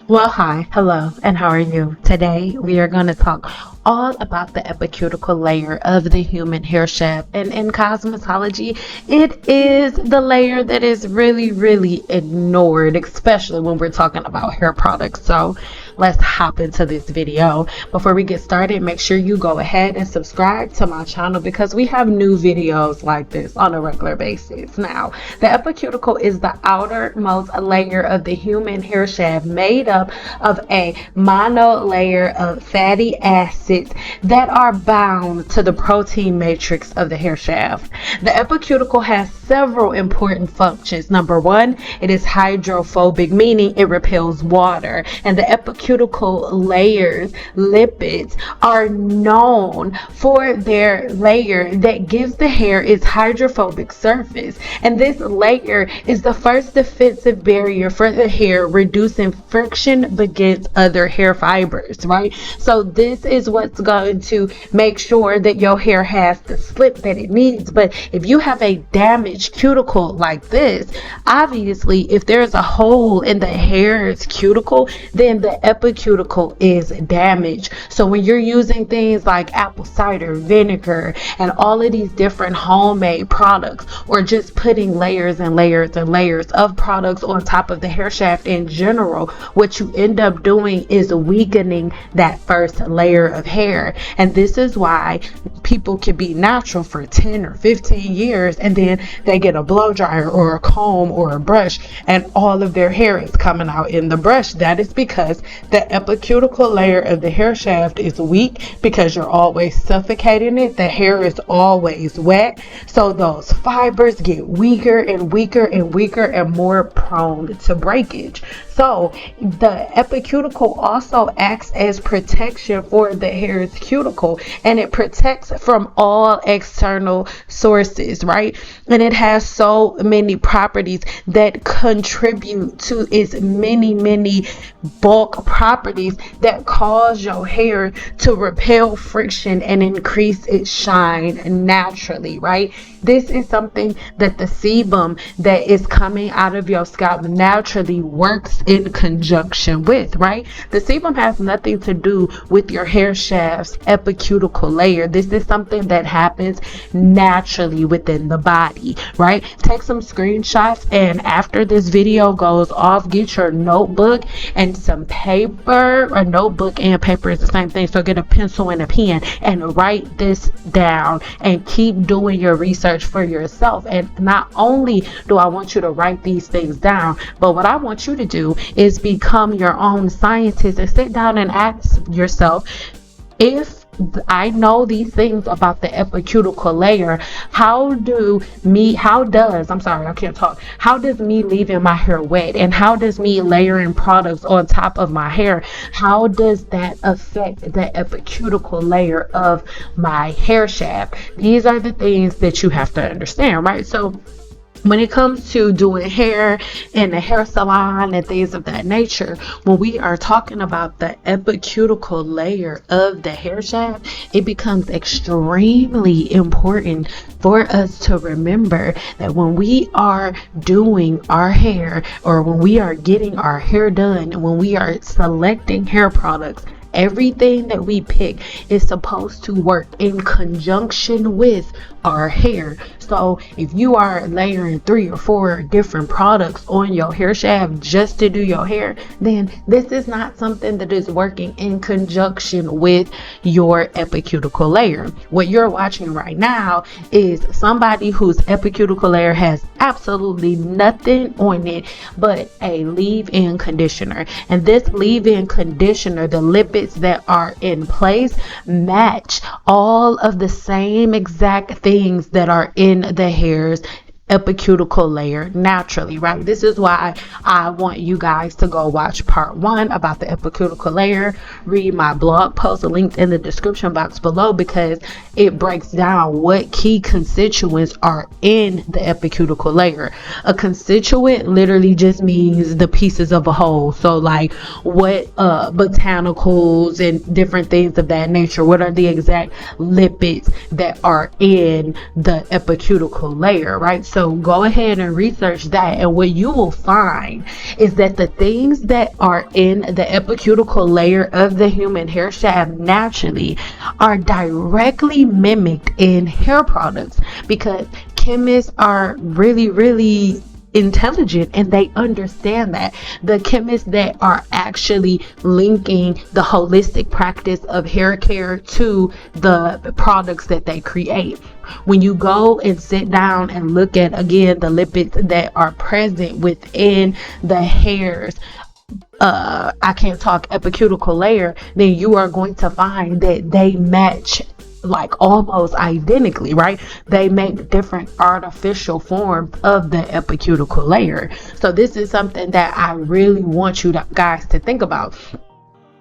Well, hi, hello, and how are you? Today we are going to talk all about the epicuticle layer of the human hair shaft. And in cosmetology, it is the layer that is really ignored, especially when we're talking about hair products. So let's hop into this video. Before we get started, make sure you go ahead and subscribe to my channel because we have new videos like this on a regular basis. Now, the epicuticle is the outermost layer of the human hair shaft made up of a monolayer of fatty acids that are bound to the protein matrix of the hair shaft. The epicuticle has several important functions. Number one, it is hydrophobic, meaning it repels water, and the epicuticle layers, lipids, are known for their layer that gives the hair its hydrophobic surface, and this layer is the first defensive barrier for the hair, reducing friction against other hair fibers, right? So this is what's going to make sure that your hair has the slip that it needs. But if you have a damaged cuticle like this, obviously if there's a hole in the hair's cuticle, then the epicuticle is damaged. So when you're using things like apple cider vinegar and all of these different homemade products, or just putting layers and layers and layers of products on top of the hair shaft in general, what you end up doing is weakening that first layer of hair. And this is why people can be natural for 10 or 15 years and then they get a blow dryer or a comb or a brush and all of their hair is coming out in the brush. That is because the epicuticle layer of the hair shaft is weak, because you're always suffocating it. The hair is always wet, so those fibers get weaker and weaker and weaker and more prone to breakage. So the epicuticle also acts as protection for the hair's cuticle, and it protects from all external sources, right? And it has so many properties that contribute to its many bulk properties that cause your hair to repel friction and increase its shine naturally, right? This is something that the sebum that is coming out of your scalp naturally works in conjunction with, right? The sebum has nothing to do with your hair shaft's epicuticle layer. This is something that happens naturally within the body, right? Take some screenshots, and after this video goes off, get your notebook and some paper. A notebook and paper is the same thing, so get a pencil and a pen and write this down and keep doing your research for yourself. And not only do I want you to write these things down, but what I want you to do is become your own scientist and sit down and ask yourself, if I know these things about the epicuticle layer, how does me leaving my hair wet, and how does me layering products on top of my hair, how does that affect the epicuticle layer of my hair shaft? These are the things that you have to understand, right? So when it comes to doing hair in a hair salon and things of that nature, when we are talking about the epicuticle layer of the hair shaft, it becomes extremely important for us to remember that when we are doing our hair, or when we are getting our hair done, and when we are selecting hair products, everything that we pick is supposed to work in conjunction with our hair. So if you are layering 3 or 4 different products on your hair shaft just to do your hair, then this is not something that is working in conjunction with your epicuticle layer. What you're watching right now is somebody whose epicuticle layer has absolutely nothing on it but a leave-in conditioner. And this leave-in conditioner, the lipids that are in place, match all of the same exact things that are in the hair's epicuticle layer naturally, right? This is why I want you guys to go watch part 1 about the epicuticle layer. Read my blog post linked in the description box below, because it breaks down what key constituents are in the epicuticle layer. A constituent literally just means the pieces of a whole. So like what botanicals and different things of that nature, what are the exact lipids that are in the epicuticle layer, right? So go ahead and research that, and what you will find is that the things that are in the epicuticle layer of the human hair shaft naturally are directly mimicked in hair products, because chemists are really intelligent and they understand that. The chemists that are actually linking the holistic practice of hair care to the products that they create. When you go and sit down and look at, again, the lipids that are present within the hairs, I can't talk epicuticle layer, then you are going to find that they match like almost identically, right? They make different artificial forms of the epicuticle layer. So this is something that I really want you guys to think about.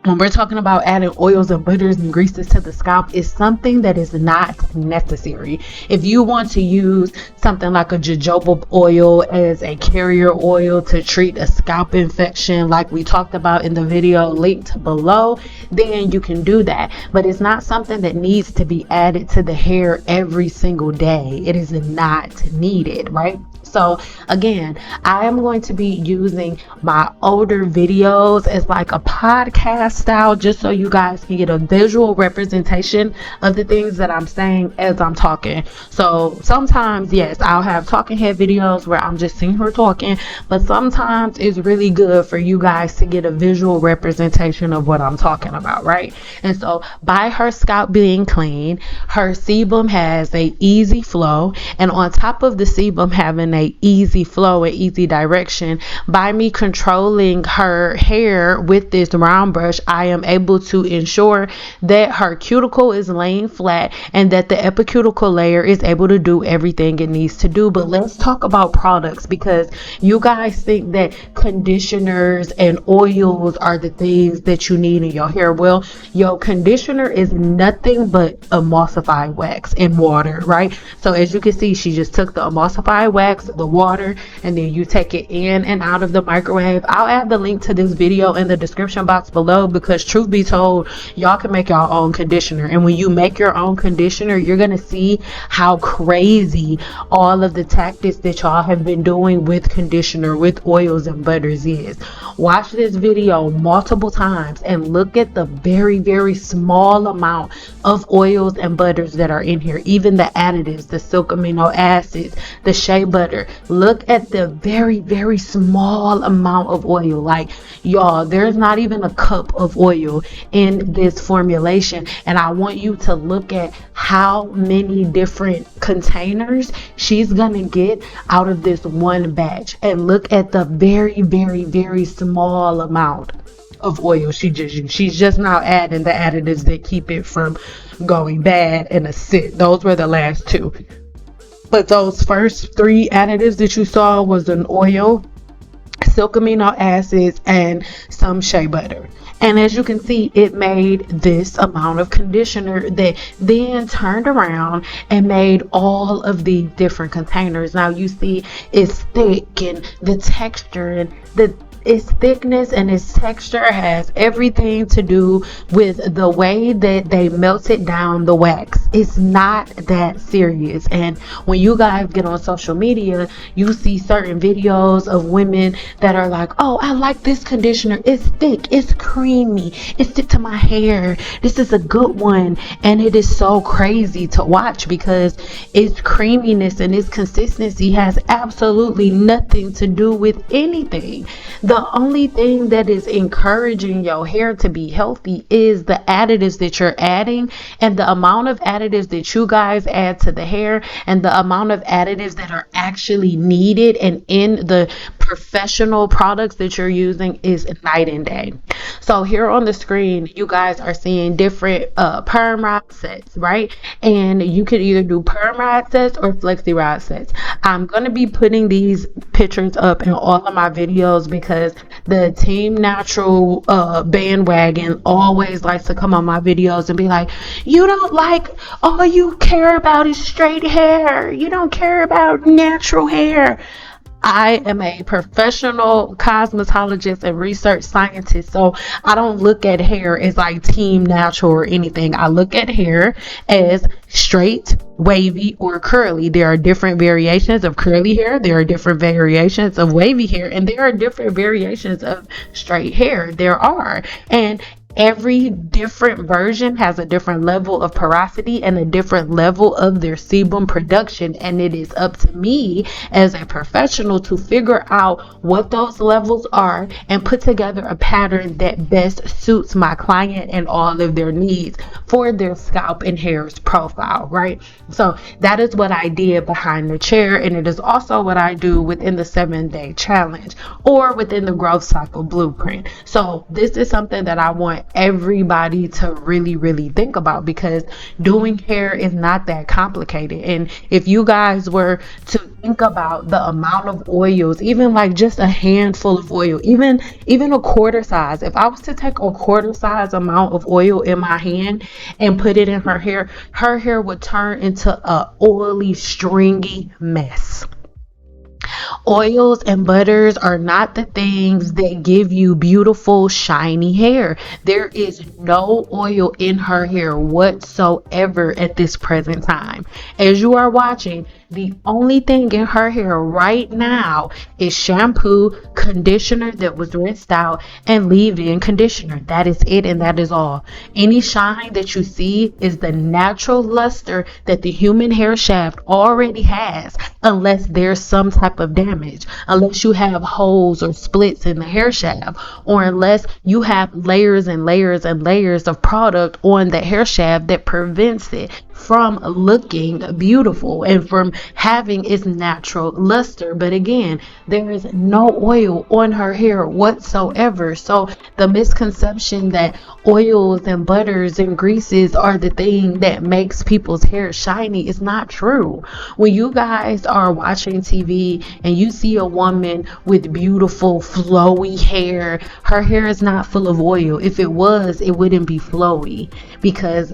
When we're talking about adding oils and butters and greases to the scalp, is something that is not necessary. If you want to use something like a jojoba oil as a carrier oil to treat a scalp infection, like we talked about in the video linked below, then you can do that. But it's not something that needs to be added to the hair every single day. It is not needed, right? So again, I am going to be using my older videos as like a podcast style, just so you guys can get a visual representation of the things that I'm saying as I'm talking. So sometimes, yes, I'll have talking head videos where I'm just seeing her talking, but sometimes it's really good for you guys to get a visual representation of what I'm talking about, right? And so by her scalp being clean, her sebum has a easy flow, and on top of the sebum having a easy flow and easy direction, by me controlling her hair with this round brush, I am able to ensure that her cuticle is laying flat and that the epicuticle layer is able to do everything it needs to do. But let's talk about products, because you guys think that conditioners and oils are the things that you need in your hair. Well, your conditioner is nothing but emulsified wax and water, right? So as you can see, she just took the emulsified wax, the water, and then you take it in and out of the microwave. I'll add the link to this video in the description box below, because truth be told, y'all can make your own conditioner, and when you make your own conditioner, you're gonna see how crazy all of the tactics that y'all have been doing with conditioner, with oils and butters is. Watch this video multiple times and look at the very small amount of oils and butters that are in here, even the additives, the silk amino acids, the shea butter. Look at the very small amount of oil. Like, y'all, there's not even a cup of oil in this formulation, and I want you to look at how many different containers she's gonna get out of this one batch, and look at the very small amount of oil she just used. She's just now adding the additives that keep it from going bad and acidic. Those were the last two. But those first three additives that you saw was an oil, silk amino acids, and some shea butter. And as you can see, it made this amount of conditioner that then turned around and made all of the different containers. Now you see it's thick, and the texture and its thickness and its texture has everything to do with the way that they melted down the wax. It's not that serious. And when you guys get on social media, you see certain videos of women that are like, oh, I like this conditioner, it's thick, it's creamy, it sticks to my hair, this is a good one. And it is so crazy to watch, because its creaminess and its consistency has absolutely nothing to do with anything. The only thing that is encouraging your hair to be healthy is the additives that you're adding, and the amount of additives that you guys add to the hair, and the amount of additives that are actually needed and in the professional products that you're using is night and day. So here on the screen, you guys are seeing different perm rod sets, right? And you could either do perm rod sets or flexi rod sets. I'm going to be putting these pictures up in all of my videos, because the Team Natural bandwagon always likes to come on my videos and be like, you don't like, all you care about is straight hair, you don't care about natural hair. I am a professional cosmetologist and research scientist, so I don't look at hair as like team natural or anything. I look at hair as straight, wavy, or curly. There are different variations of curly hair, there are different variations of wavy hair, and there are different variations of straight hair. There are. And every different version has a different level of porosity and a different level of their sebum production, and it is up to me as a professional to figure out what those levels are and put together a pattern that best suits my client and all of their needs for their scalp and hair's profile, right? So that is what I did behind the chair, and it is also what I do within the 7-day challenge or within the growth cycle blueprint. So this is something that I want everybody to really think about, because doing hair is not that complicated. And if you guys were to think about the amount of oils, even like just a handful of oil, even a quarter size, if I was to take a quarter size amount of oil in my hand and put it in her hair would turn into a oily, stringy mess. Oils and butters are not the things that give you beautiful, shiny hair. There is no oil in her hair whatsoever at this present time. As you are watching, the only thing in her hair right now is shampoo, conditioner that was rinsed out, and leave-in conditioner. That is it, and that is all. Any shine that you see is the natural luster that the human hair shaft already has, unless there's some type of damage, unless you have holes or splits in the hair shaft, or unless you have layers and layers and layers of product on the hair shaft that prevents it from looking beautiful and from having its natural luster. But again, there is no oil on her hair whatsoever. So the misconception that oils and butters and greases are the thing that makes people's hair shiny is not true. When you guys are watching TV and you see a woman with beautiful flowy hair, her hair is not full of oil. If it was, it wouldn't be flowy, because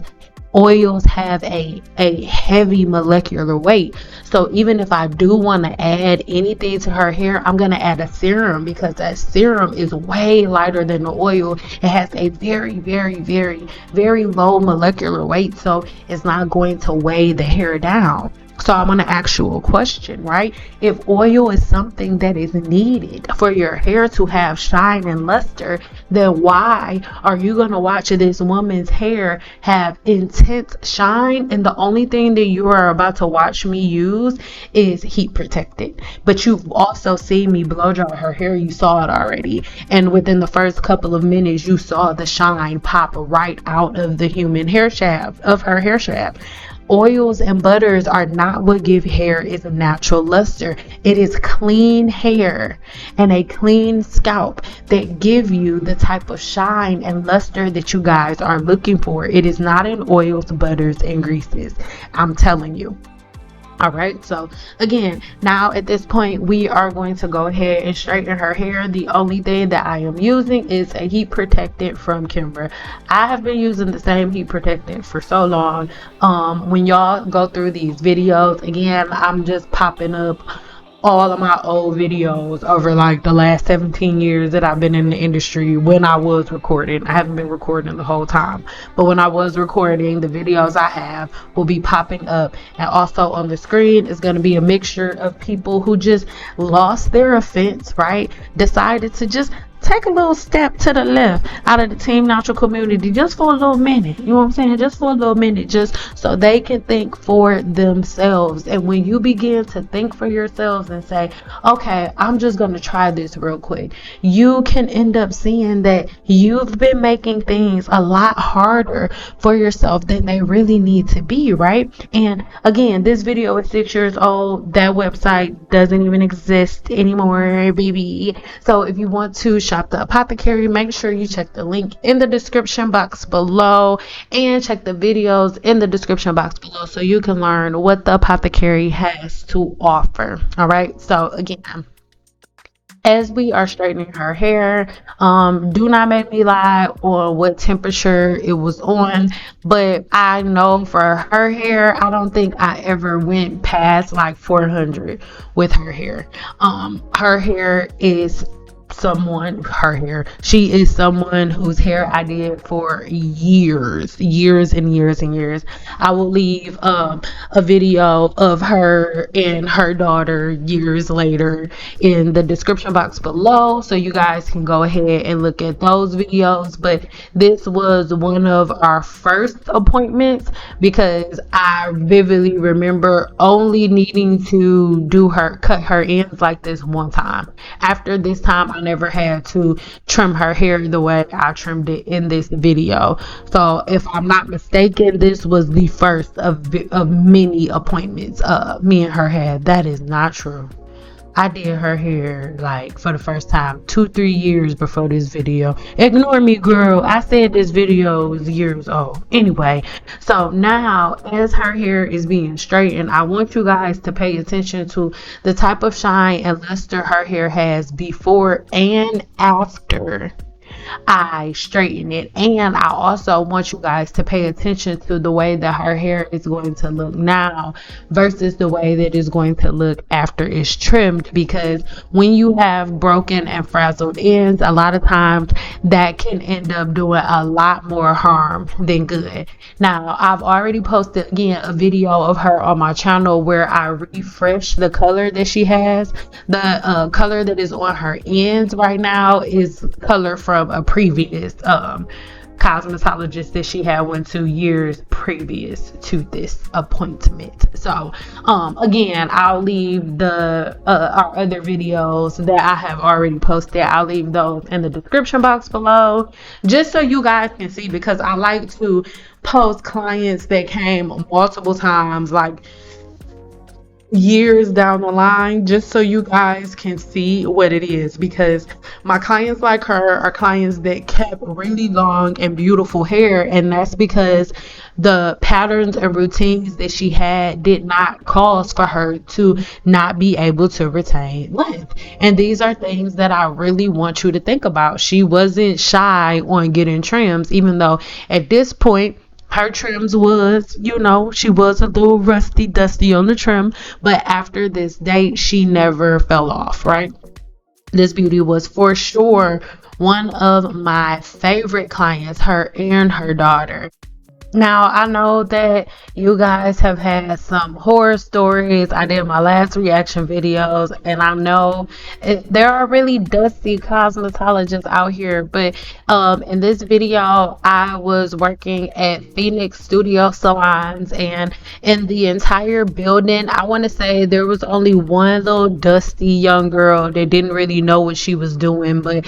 oils have a heavy molecular weight. So even if I do want to add anything to her hair, I'm going to add a serum, because that serum is way lighter than the oil. It has a very low molecular weight, so it's not going to weigh the hair down. So I want to ask you a question, right? If oil is something that is needed for your hair to have shine and luster, then why are you going to watch this woman's hair have intense shine, and the only thing that you are about to watch me use is heat protected? But you've also seen me blow dry her hair. You saw it already, and within the first couple of minutes you saw the shine pop right out of the human hair shaft, of her hair shaft. Oils and butters are not what give hair its natural luster. It is clean hair and a clean scalp that give you the type of shine and luster that you guys are looking for. It is not in oils, butters, and greases. I'm telling you. All right, so again, now at this point, we are going to go ahead and straighten her hair. The only thing that I am using is a heat protectant from Kimber. I have been using the same heat protectant for so long. When y'all go through these videos, again, I'm just popping up all of my old videos over like the last 17 years that I've been in the industry. When I was recording, I haven't been recording the whole time, but when I was recording, the videos I have will be popping up, and also on the screen is going to be a mixture of people who just lost their offense, right? Decided to just take a little step to the left out of the Team Natural community just for a little minute. You know what I'm saying? Just for a little minute, just so they can think for themselves. And when you begin to think for yourselves and say, okay, I'm just going to try this real quick, you can end up seeing that you've been making things a lot harder for yourself than they really need to be, right? And again, this video is 6 years old. That website doesn't even exist anymore, baby. So if you want to shop the Apothecary, make sure you check the link in the description box below, and check the videos in the description box below so you can learn what the Apothecary has to offer. All right, so again, as we are straightening her hair, do not make me lie on what temperature it was on, but I know for her hair, I don't think I ever went past like 400 with her hair. Her hair is she is someone whose hair I did for years and years and years. I will leave a video of her and her daughter years later in the description box below, so you guys can go ahead and look at those videos. But this was one of our first appointments because I vividly remember only needing to cut her ends like this one time. After this time, I never had to trim her hair the way I trimmed it in this video. So if I'm not mistaken, this was the first of many appointments me and her had. That is not true. I did her hair like for the first time 2-3 years before this video. Ignore me, girl. I said this video was years old. Anyway, so now as her hair is being straightened, I want you guys to pay attention to the type of shine and luster her hair has before and after I straighten it. And I also want you guys to pay attention to the way that her hair is going to look now versus the way that it's going to look after it's trimmed, because when you have broken and frazzled ends, a lot of times that can end up doing a lot more harm than good. Now, I've already posted again a video of her on my channel where I refresh the color that she has. The color that is on her ends right now is color from a previous cosmetologist that she had went to years previous to this appointment. So again, I'll leave the our other videos that I have already posted. I'll leave those in the description box below just so you guys can see, because I like to post clients that came multiple times, like years down the line, just so you guys can see what it is. Because my clients like her are clients that kept really long and beautiful hair, and that's because the patterns and routines that she had did not cause for her to not be able to retain length. And these are things that I really want you to think about. She wasn't shy on getting trims, even though at this point her trims was, she was a little rusty, dusty on the trim, but after this date, she never fell off, right? This beauty was for sure one of my favorite clients, her and her daughter. Now, I know that you guys have had some horror stories. I did my last reaction videos, and I know there are really dusty cosmetologists out here, but in this video, I was working at Phoenix Studio Salons, and in the entire building, I want to say there was only one little dusty young girl that didn't really know what she was doing, but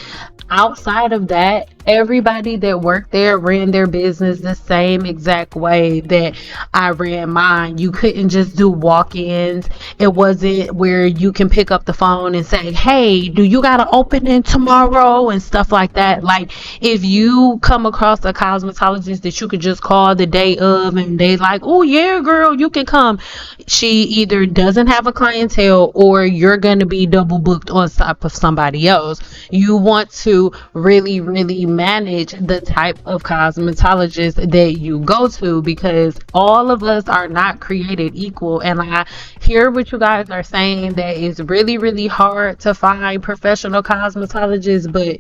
outside of that, everybody that worked there ran their business the same exact way that I ran mine. You couldn't just do walk-ins. It wasn't where you can pick up the phone and say, hey, do you got an opening tomorrow and stuff like that. Like, if you come across a cosmetologist that you could just call the day of and they like, oh yeah, girl, you can come, she either doesn't have a clientele or you're going to be double booked on top of somebody else. You want to really manage the type of cosmetologist that you go to, because all of us are not created equal. And I hear what you guys are saying, that it's really hard to find professional cosmetologists, but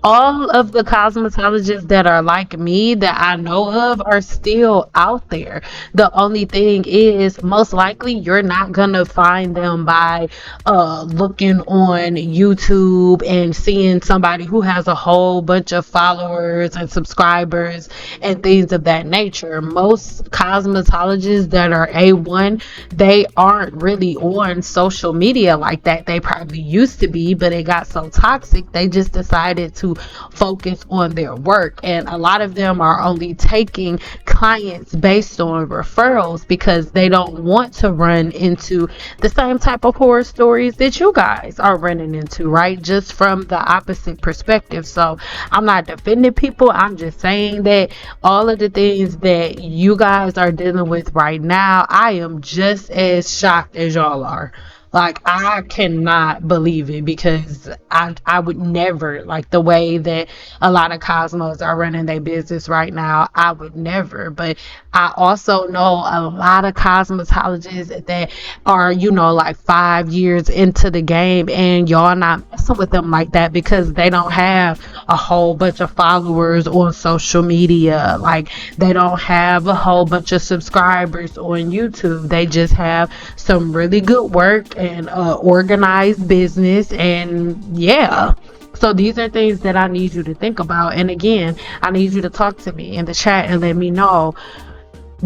all of the cosmetologists that are like me that I know of are still out there. The only thing is, most likely you're not gonna find them by looking on YouTube and seeing somebody who has a whole bunch of followers and subscribers and things of that nature. Most cosmetologists that are A1, they aren't really on social media like that. They probably used to be, but it got so toxic they just decided to focus on their work. And a lot of them are only taking clients based on referrals because they don't want to run into the same type of horror stories that you guys are running into, right? Just from the opposite perspective. So I'm not defending people, I'm just saying that all of the things that you guys are dealing with right now, I am just as shocked as y'all are. Like, I cannot believe it, because I would never, like, the way that a lot of cosmos are running their business right now, I would never. But I also know a lot of cosmetologists that are, like 5 years into the game, and y'all not messing with them like that, because they don't have a whole bunch of followers on social media. Like, they don't have a whole bunch of subscribers on YouTube. They just have some really good work and organized business, and yeah. So these are things that I need you to think about. And again, I need you to talk to me in the chat and let me know,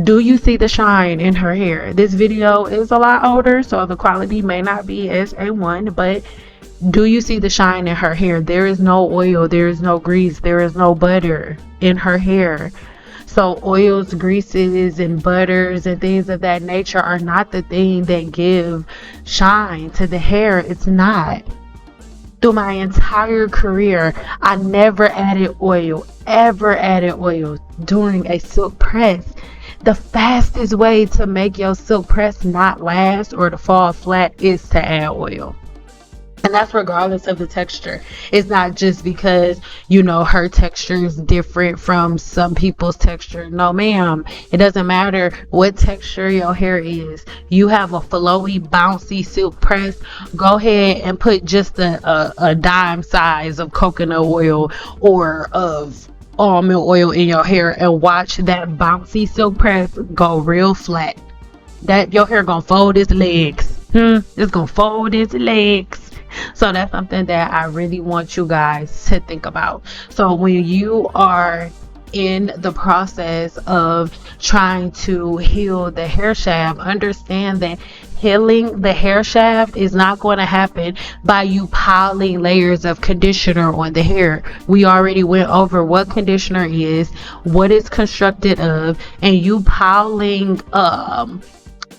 do you see the shine in her hair? This video is a lot older, so the quality may not be as A1, but do you see the shine in her hair? There is no oil, there is no grease, there is no butter in her hair. So oils, greases, and butters and things of that nature are not the thing that give shine to the hair. It's not. Through my entire career, I never added oil, ever added oil during a silk press. The fastest way to make your silk press not last or to fall flat is to add oil. And that's regardless of the texture. It's not just because, her texture is different from some people's texture. No, ma'am. It doesn't matter what texture your hair is. You have a flowy, bouncy silk press. Go ahead and put just a dime size of coconut oil or of almond oil in your hair and watch that bouncy silk press go real flat. That your hair gonna fold its legs. It's gonna fold its legs. So that's something that I really want you guys to think about. So when you are in the process of trying to heal the hair shaft, understand that healing the hair shaft is not going to happen by you piling layers of conditioner on the hair. We already went over what conditioner is, what it's constructed of, and you piling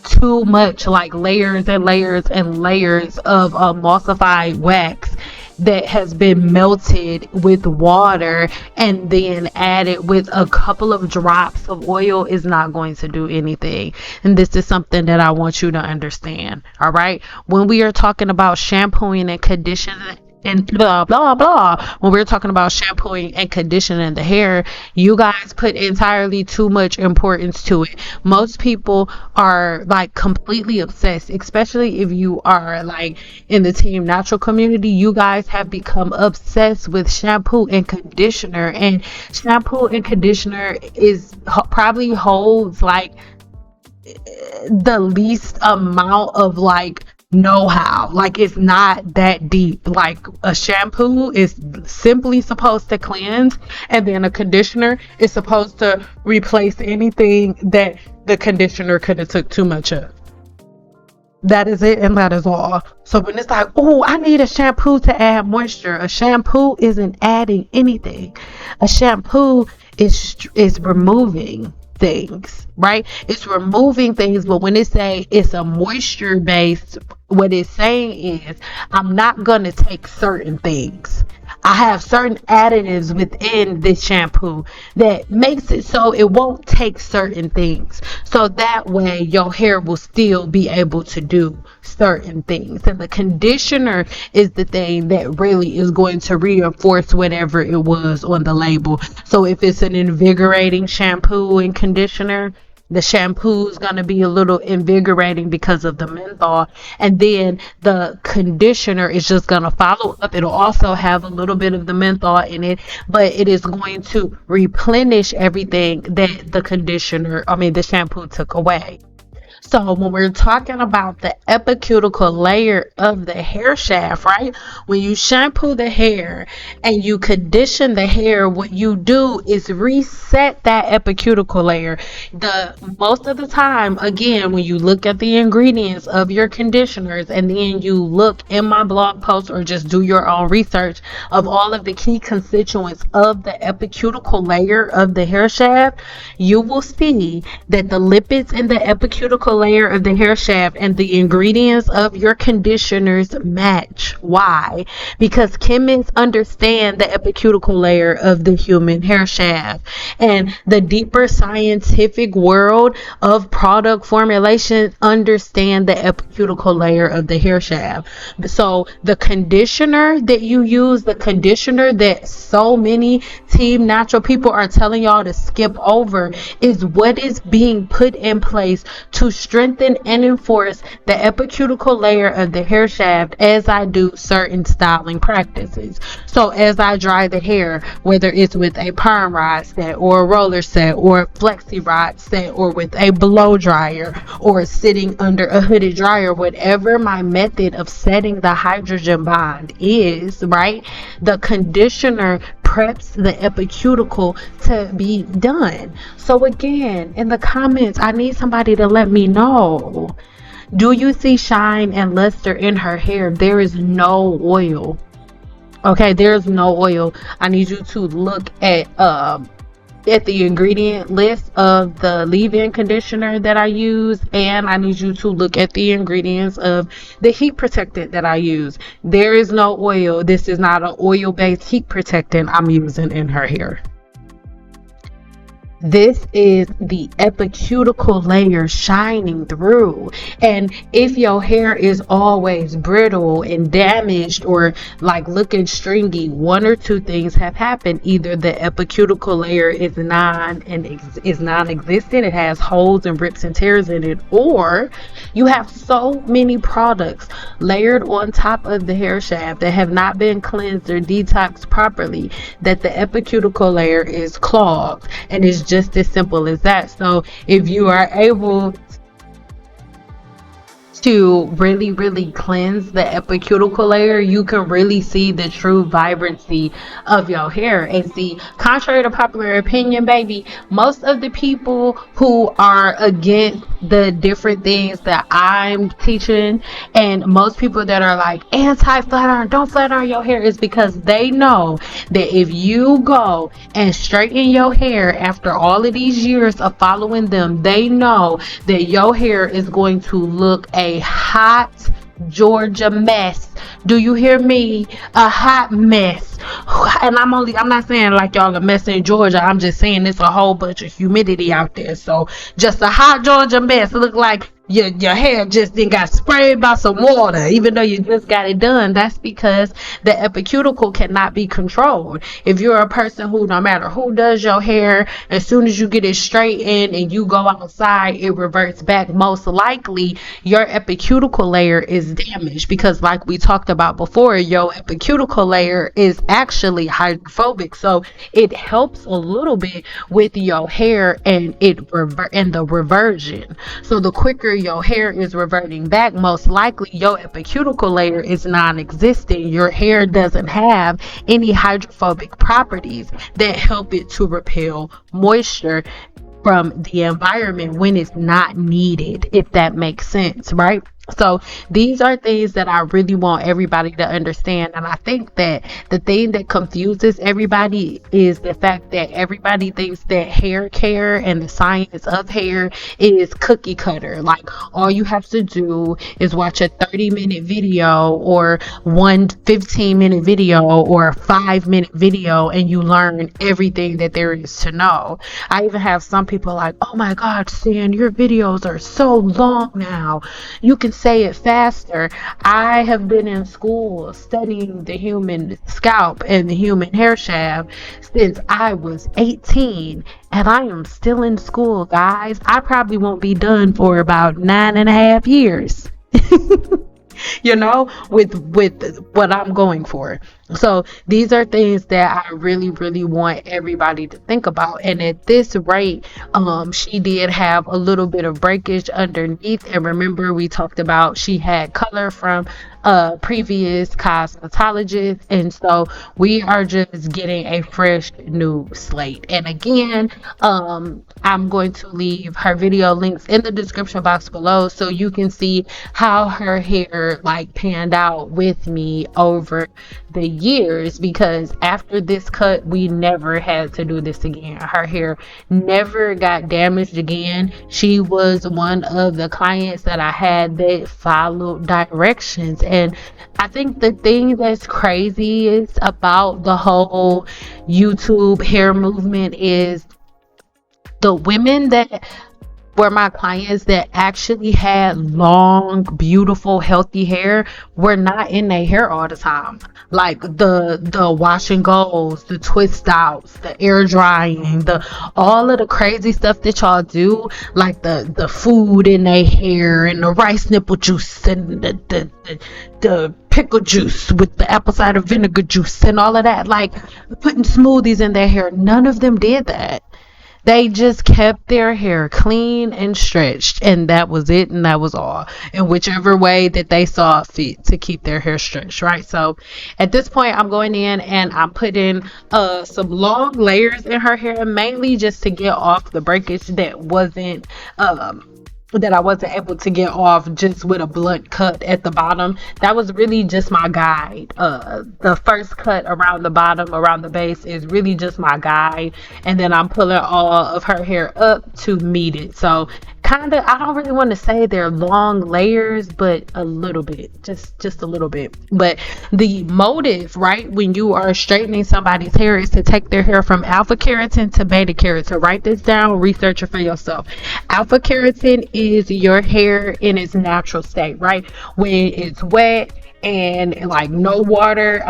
too much, like layers and layers and layers of emulsified wax that has been melted with water and then added with a couple of drops of oil is not going to do anything. And this is something that I want you to understand. All right, when we are talking about shampooing and conditioning and blah blah blah, when we're talking about shampooing and conditioning the hair, you guys put entirely too much importance to it. Most people are like completely obsessed, especially if you are like in the team natural community. You guys have become obsessed with shampoo and conditioner, and shampoo and conditioner is probably holds like the least amount of like know-how. Like, it's not that deep. Like, a shampoo is simply supposed to cleanse, and then a conditioner is supposed to replace anything that the conditioner could have took too much of. That is it, and that is all. So when it's like, oh, I need a shampoo to add moisture, a shampoo isn't adding anything. A shampoo is removing things, right? It's removing things. But when it say it's a moisture based, what it's saying is, I'm not gonna take certain things. I have certain additives within this shampoo that makes it so it won't take certain things, so that way your hair will still be able to do certain things. And the conditioner is the thing that really is going to reinforce whatever it was on the label. So if it's an invigorating shampoo and conditioner, the shampoo is going to be a little invigorating because of the menthol, and then the conditioner is just going to follow up. It'll also have a little bit of the menthol in it, but it is going to replenish everything that the shampoo took away. So when we're talking about the epicuticle layer of the hair shaft, right? When you shampoo the hair and you condition the hair, what you do is reset that epicuticle layer. Most of the time, again, when you look at the ingredients of your conditioners and then you look in my blog post or just do your own research of all of the key constituents of the epicuticle layer of the hair shaft, you will see that the lipids in the epicuticle epicuticle layer of the hair shaft and the ingredients of your conditioners match. Why? Because chemists understand the epicuticle layer of the human hair shaft, and the deeper scientific world of product formulation understand the epicuticle layer of the hair shaft. So the conditioner that you use, the conditioner that so many Team Natural people are telling y'all to skip over, is what is being put in place to strengthen and enforce the epicuticle layer of the hair shaft as I do certain styling practices. So as I dry the hair, whether it's with a perm rod set or a roller set or a flexi rod set or with a blow dryer or sitting under a hooded dryer, whatever my method of setting the hydrogen bond is, right? The conditioner preps the epicuticle to be done. So again, in the comments, I need somebody to let me know, do you see shine and luster in her hair? There is no oil. Okay, there's no oil. I need you to look at the ingredient list of the leave-in conditioner that I use, and I need you to look at the ingredients of the heat protectant that I use. There is no oil. This is not an oil-based heat protectant I'm using in her hair. This is the epicuticle layer shining through. And if your hair is always brittle and damaged or like looking stringy, one or two things have happened. Either the epicuticle layer is non-existent, it has holes and rips and tears in it, or you have so many products layered on top of the hair shaft that have not been cleansed or detoxed properly that the epicuticle layer is clogged, and it's just as simple as that. So if you are able to really cleanse the epicuticle layer, you can really see the true vibrancy of your hair. And see, contrary to popular opinion, baby, most of the people who are against the different things that I'm teaching, and most people that are like anti-flat iron, don't flat iron your hair, is because they know that if you go and straighten your hair after all of these years of following them, they know that your hair is going to look a hot Georgia mess. Do you hear me? A hot mess. And I'm not saying like y'all a mess in Georgia. I'm just saying it's a whole bunch of humidity out there. So just a hot Georgia mess. Look like your hair just then got sprayed by some water, even though you just got it done. That's because the epicuticle cannot be controlled. If you're a person who, no matter who does your hair, as soon as you get it straightened and you go outside, it reverts back, most likely your epicuticle layer is damaged, because like we talked about before, your epicuticle layer is actually hydrophobic, so it helps a little bit with your hair and the reversion. So the quicker your hair is reverting back, most likely your epicuticle layer is non-existent. Your hair doesn't have any hydrophobic properties that help it to repel moisture from the environment when it's not needed, if that makes sense, right? So these are things that I really want everybody to understand. And I think that the thing that confuses everybody is the fact that everybody thinks that hair care and the science of hair is cookie cutter. Like all you have to do is watch a 30-minute video or one 15-minute video or a 5-minute video and you learn everything that there is to know. I even have some people like, oh my God, Stan, your videos are so long now. You can say it faster. I have been in school studying the human scalp and the human hair shaft since I was 18, and I am still in school, guys. I probably won't be done for about 9.5 years. You know, with what I'm going for. So these are things that I really want everybody to think about. And at this rate, she did have a little bit of breakage underneath. And remember, we talked about she had color from previous cosmetologist, and so we are just getting a fresh new slate. And again, I'm going to leave her video links in the description box below so you can see how her hair like panned out with me over the years, because after this cut we never had to do this again. Her hair never got damaged again. She was one of the clients that I had that followed directions. And I think the thing that's crazy is about the whole YouTube hair movement is the women that were my clients that actually had long, beautiful, healthy hair were not in their hair all the time. Like the wash and goes, the twist outs, the air drying, the all of the crazy stuff that y'all do, like the food in their hair and the rice nipple juice and the pickle juice with the apple cider vinegar juice and all of that, like putting smoothies in their hair. None of them did that. They just kept their hair clean and stretched, and that was it, and that was all, in whichever way that they saw fit to keep their hair stretched, right? So at this point, I'm going in and I'm putting some long layers in her hair, mainly just to get off the breakage that I wasn't able to get off just with a blunt cut at the bottom. That was really just my guide. The first cut around the bottom, around the base, is really just my guide, and then I'm pulling all of her hair up to meet it. So kind of, I don't really want to say they're long layers, but a little bit, just a little bit. But the motive, right, when you are straightening somebody's hair is to take their hair from alpha keratin to beta keratin. Write this down, research it for yourself. Alpha keratin is your hair in its natural state, right? When it's wet and like no water,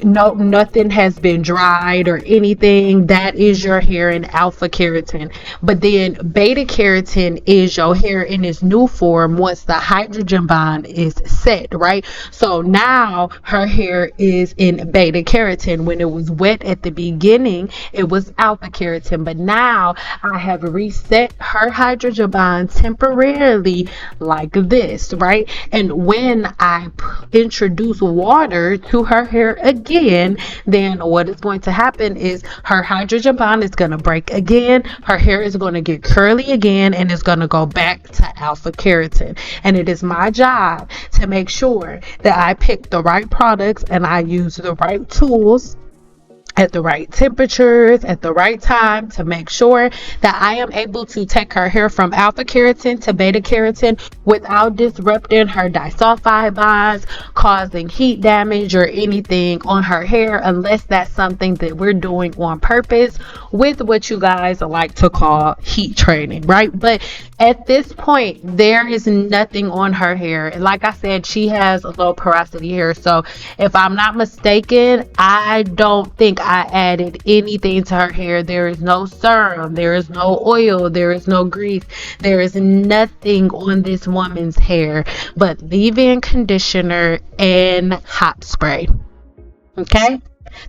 nothing has been dried or anything, that is your hair in alpha keratin. But then beta keratin is your hair in its new form once the hydrogen bond is set, right? So now her hair is in beta keratin. When it was wet at the beginning, it was alpha keratin, but now I have reset her hydrogen bond temporarily like this, right? And when I introduce water to her hair again, then what is going to happen is her hydrogen bond is going to break again, her hair is going to get curly again, and it's going to go back to alpha keratin. And it is my job to make sure that I pick the right products and I use the right tools at the right temperatures at the right time to make sure that I am able to take her hair from alpha keratin to beta keratin without disrupting her disulfide bonds, causing heat damage or anything on her hair, unless that's something that we're doing on purpose with what you guys like to call heat training, right? But at this point, there is nothing on her hair. And like I said, she has a low porosity hair, so if I'm not mistaken, I don't think I added anything to her hair. There is no serum, there is no oil, there is no grease, there is nothing on this woman's hair but leave-in conditioner and hot spray. Okay,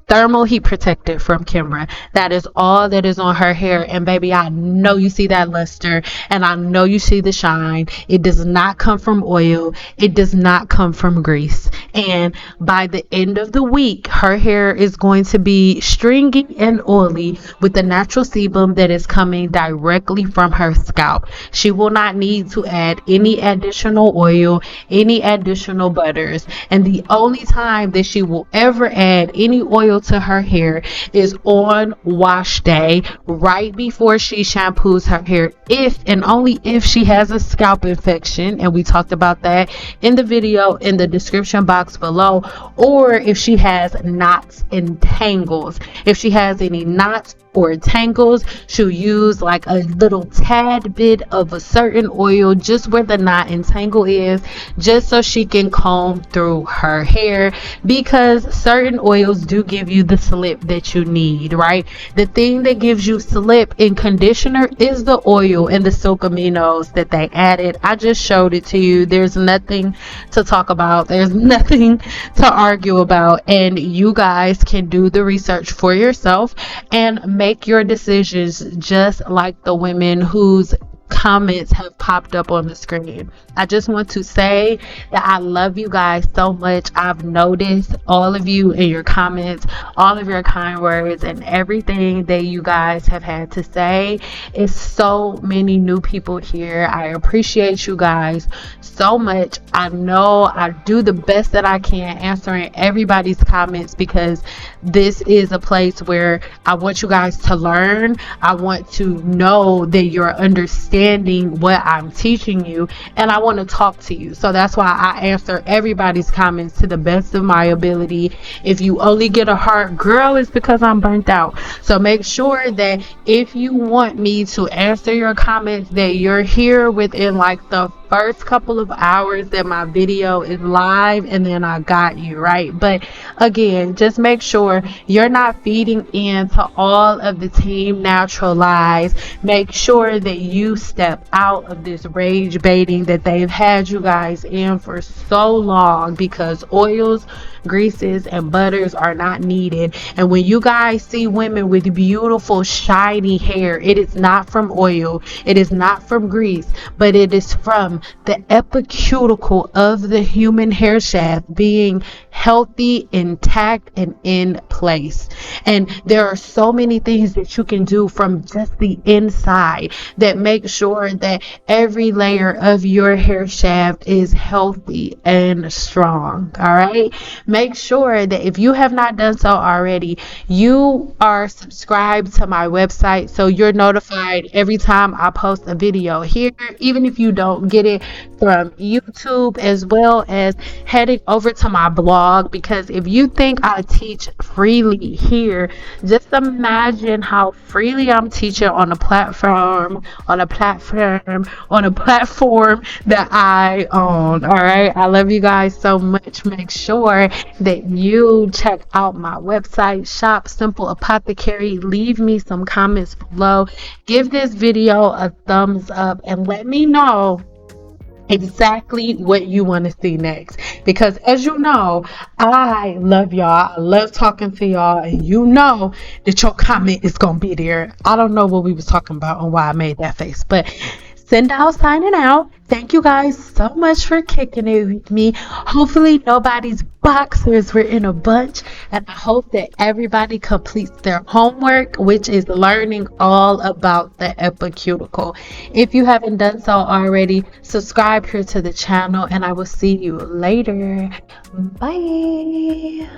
thermal heat protectant from Kimbra. That is all that is on her hair. And baby, I know you see that luster and I know you see the shine. It does not come from oil, it does not come from grease. And by the end of the week, her hair is going to be stringy and oily with the natural sebum that is coming directly from her scalp. She will not need to add any additional oil, any additional butters. And the only time that she will ever add any oil to her hair is on wash day, right before she shampoos her hair, if and only if she has a scalp infection, and we talked about that in the video in the description box below, or if she has knots and tangles. If she has any knots or tangles, she'll use like a little tad bit of a certain oil just where the knot and tangle is, just so she can comb through her hair, because certain oils do give you the slip that you need, right? The thing that gives you slip in conditioner is the oil and the silk aminos that they added. I just showed it to you. There's nothing to talk about, there's nothing to argue about, and you guys can do the research for yourself and make your decisions just like the women whose comments have popped up on the screen. I just want to say that I love you guys so much. I've noticed all of you in your comments, all of your kind words, and everything that you guys have had to say. It's so many new people here. I appreciate you guys so much. I know I do the best that I can answering everybody's comments, because this is a place where I want you guys to learn. I want to know that you're understanding what I'm teaching you, and I want to talk to you. So that's why I answer everybody's comments to the best of my ability. If you only get a heart, girl, it's because I'm burnt out. So make sure that if you want me to answer your comments, that you're here within like the first couple of hours that my video is live, and then I got you, right? But again, just make sure you're not feeding into all of the team natural lies. Make sure that you step out of this rage baiting that they've had you guys in for so long, because oils, greases, and butters are not needed. And when you guys see women with beautiful shiny hair, it is not from oil, it is not from grease, but it is from the epicuticle of the human hair shaft being healthy, intact, and in place. And there are so many things that you can do from just the inside that make sure that every layer of your hair shaft is healthy and strong. All right, make sure that if you have not done so already, you are subscribed to my website, so you're notified every time I post a video here, even if you don't get it from YouTube, as well as heading over to my blog. Because if you think I teach freely here, just imagine how freely I'm teaching on a platform that I own. All right, I love you guys so much. Make sure that you check out my website, shop Cynple Apothecary. Leave me some comments below, give this video a thumbs up, and let me know exactly what you want to see next. Because as you know, I love y'all. I love talking to y'all, and you know that your comment is gonna be there. I don't know what we was talking about and why I made that face, but Sendal signing out. Thank you guys so much for kicking it with me. Hopefully nobody's boxers were in a bunch, and I hope that everybody completes their homework, which is learning all about the epicuticle. If you haven't done so already, subscribe here to the channel, and I will see you later. Bye.